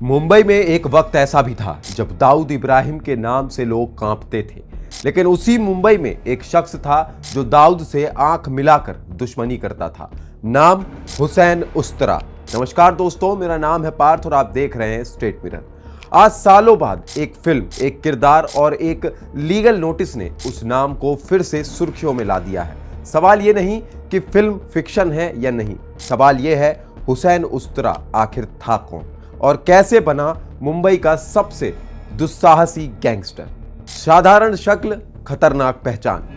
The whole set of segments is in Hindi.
मुंबई में एक वक्त ऐसा भी था जब दाऊद इब्राहिम के नाम से लोग कांपते थे। लेकिन उसी मुंबई में एक शख्स था जो दाऊद से आंख मिलाकर दुश्मनी करता था। नाम हुसैन उस्तरा। नमस्कार दोस्तों, मेरा नाम है पार्थ और आप देख रहे हैं स्टेट मिरर। आज सालों बाद एक फिल्म, एक किरदार और एक लीगल नोटिस ने उस नाम को फिर से सुर्खियों में ला दिया है। सवाल ये नहीं कि फिल्म फिक्शन है या नहीं, सवाल ये है हुसैन उस्तरा आखिर था कौन और कैसे बना मुंबई का सबसे दुस्साहसी गैंगस्टर। साधारण शक्ल, खतरनाक पहचान।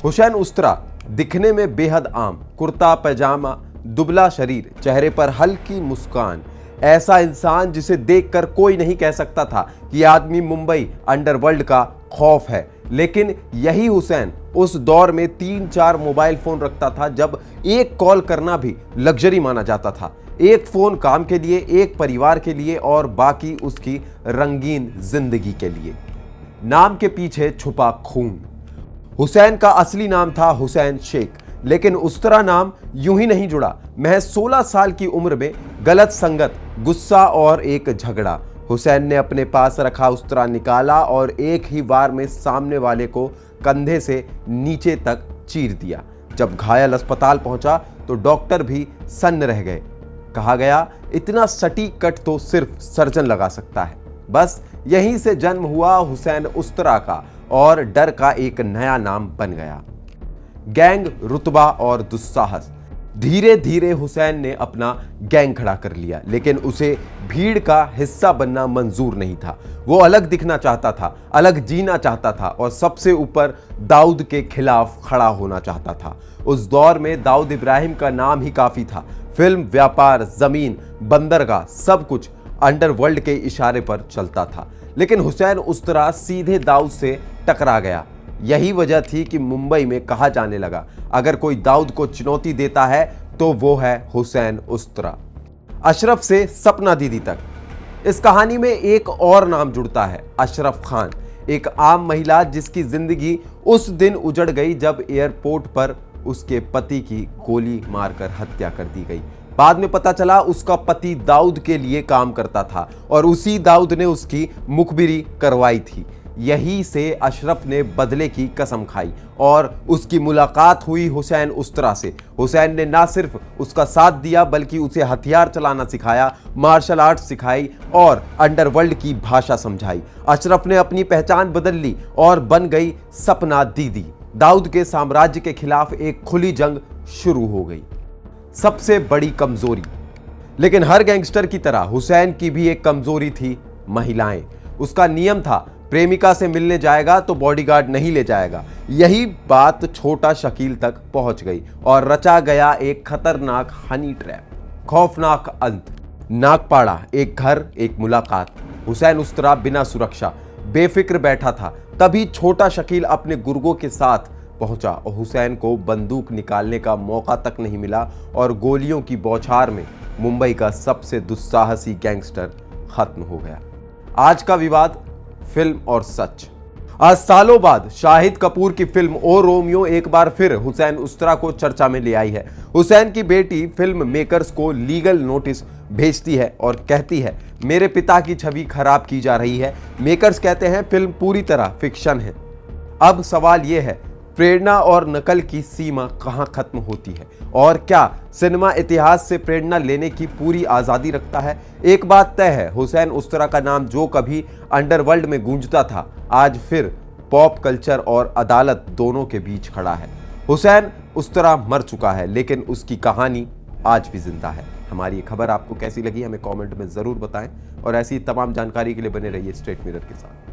हुसैन उस्तरा दिखने में बेहद आम, कुर्ता पैजामा, दुबला शरीर, चेहरे पर हल्की मुस्कान। ऐसा इंसान जिसे देखकर कोई नहीं कह सकता था कि आदमी मुंबई अंडरवर्ल्ड का खौफ है। लेकिन यही हुसैन उस दौर में 3-4 मोबाइल फोन रखता था जब एक कॉल करना भी लग्जरी माना जाता था। एक फोन काम के लिए, एक परिवार के लिए और बाकी उसकी रंगीन जिंदगी के लिए। नाम के पीछे छुपा खून। हुसैन का असली नाम था हुसैन शेख, लेकिन उस्तरा नाम यूं ही नहीं जुड़ा। महज 16 साल की उम्र में गलत संगत, गुस्सा और एक झगड़ा। हुसैन ने अपने पास रखा उस्तरा निकाला और एक ही बार में सामने वाले को कंधे से नीचे तक चीर दिया। जब घायल अस्पताल पहुंचा तो डॉक्टर भी सन्न रह गए। कहा गया, इतना सटीक कट तो सिर्फ सर्जन लगा सकता है। बस यहीं से जन्म हुआ हुसैन उस्तरा का और डर का एक नया नाम बन गया। गैंग, रुतबा और दुस्साहस। धीरे धीरे हुसैन ने अपना गैंग खड़ा कर लिया, लेकिन उसे भीड़ का हिस्सा बनना मंजूर नहीं था। वो अलग दिखना चाहता था, अलग जीना चाहता था और सबसे ऊपर दाऊद के खिलाफ खड़ा होना चाहता था। उस दौर में दाऊद इब्राहिम का नाम ही काफी था। फिल्म, व्यापार, जमीन, बंदरगाह, सब कुछ अंडरवर्ल्ड के इशारे पर चलता था। लेकिन हुसैन उस्तरा सीधे दाऊद से टकरा गया। यही वजह थी कि मुंबई में कहा जाने लगा, अगर कोई दाऊद को चुनौती देता है तो वो है हुसैन उस्तरा। अशरफ से सपना दीदी तक। इस कहानी में एक और नाम जुड़ता है, अशरफ खान, एक आम महिला जिसकी जिंदगी उस दिन उजड़ गई जब एयरपोर्ट पर उसके पति की गोली मारकर हत्या कर दी गई। बाद में पता चला उसका पति दाऊद के लिए काम करता था और उसी दाऊद ने उसकी मुखबिरी करवाई थी। यही से अशरफ ने बदले की कसम खाई और उसकी मुलाकात हुई हुसैन उस्तरा से। हुसैन ने ना सिर्फ उसका साथ दिया बल्कि उसे हथियार चलाना सिखाया, मार्शल आर्ट सिखाई और अंडरवर्ल्ड की भाषा समझाई। अशरफ ने अपनी पहचान बदल ली और बन गई सपना दीदी। दाऊद के साम्राज्य के खिलाफ एक खुली जंग शुरू हो गई। सबसे बड़ी कमजोरी। लेकिन हर गैंगस्टर की तरह हुसैन की भी एक कमजोरी थी, महिलाएं। उसका नियम था, प्रेमिका से मिलने जाएगा तो बॉडीगार्ड नहीं ले जाएगा। यही बात छोटा शकील तक पहुंच गई और रचा गया एक खतरनाक हनी ट्रैप। खौफनाक अंत। नागपाड़ा, एक घर, एक मुलाकात। हुसैन उस्तरा बिना सुरक्षा, बेफिक्र बैठा था। तभी छोटा शकील अपने गुर्गों के साथ पहुंचा और हुसैन को बंदूक निकालने का मौका तक नहीं मिला और गोलियों की बौछार में मुंबई का सबसे दुस्साहसी गैंगस्टर खत्म हो गया। आज का विवाद, फिल्म और सच। आज सालों बाद शाहिद कपूर की फिल्म ओ रोमियो एक बार फिर हुसैन उस्तरा को चर्चा में ले आई है। हुसैन की बेटी फिल्म मेकर्स को लीगल नोटिस भेजती है और कहती है, मेरे पिता की छवि खराब की जा रही है। मेकर्स कहते हैं फिल्म पूरी तरह फिक्शन है। अब सवाल यह है, प्रेरणा और नकल की सीमा कहां खत्म होती है और क्या सिनेमा इतिहास से प्रेरणा लेने की पूरी आजादी रखता है? एक बात तय है, हुसैन उस्तरा का नाम जो कभी अंडरवर्ल्ड में गूंजता था, आज फिर पॉप कल्चर और अदालत दोनों के बीच खड़ा है। हुसैन उस्तरा मर चुका है, लेकिन उसकी कहानी आज भी जिंदा है। हमारी ये खबर आपको कैसी लगी हमें कमेंट में जरूर बताएं और ऐसी तमाम जानकारी के लिए बने रहिए स्टेट मिरर के साथ।